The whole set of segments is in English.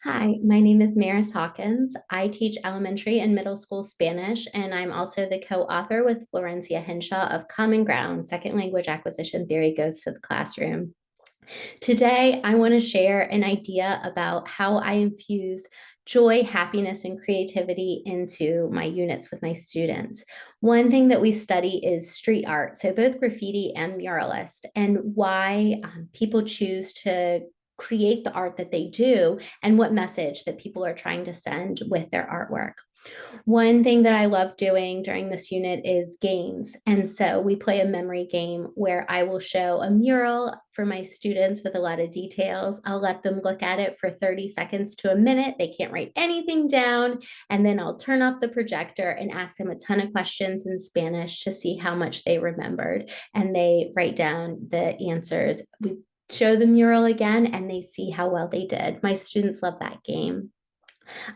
Hi, my name is Maris Hawkins. I teach elementary and middle school Spanish, and I'm also the co-author with Florencia Henshaw of Common Ground, Second Language Acquisition Theory Goes to the Classroom. Today, I want to share an idea about how I infuse joy, happiness, and creativity into my units with my students. One thing that we study is street art, so both graffiti and muralist, and why people choose to create the art that they do and what message that people are trying to send with their artwork. One thing that I love doing during this unit is games. And so we play a memory game where I will show a mural for my students with a lot of details. I'll let them look at it for 30 seconds to a minute. They can't write anything down. And then I'll turn off the projector and ask them a ton of questions in Spanish to see how much they remembered. And they write down the answers. We show the mural again and they see how well they did. My students love that game.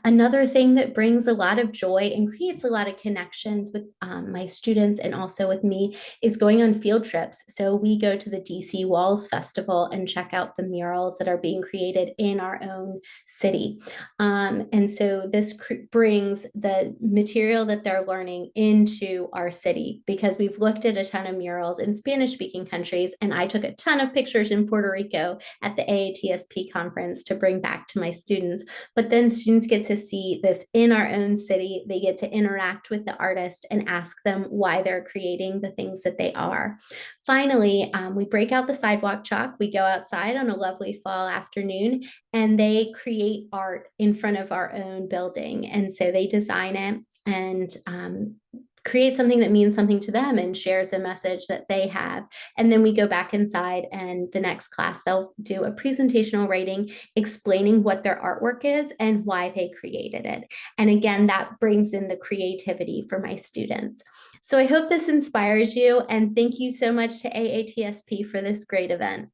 Another thing that brings a lot of joy and creates a lot of connections with my students and also with me is going on field trips. So we go to the DC Walls Festival and check out the murals that are being created in our own city. And so this brings the material that they're learning into our city because we've looked at a ton of murals in Spanish speaking countries. And I took a ton of pictures in Puerto Rico at the AATSP conference to bring back to my students. But then students get to see this in our own city. They get to interact with the artist and ask them why they're creating the things that they are. Finally, we break out the sidewalk chalk. We go outside on a lovely fall afternoon and they create art in front of our own building. And so they design it and create something that means something to them and shares a message that they have. And then we go back inside, and the next class, they'll do a presentational writing explaining what their artwork is and why they created it. And again, that brings in the creativity for my students. So I hope this inspires you. And thank you so much to AATSP for this great event.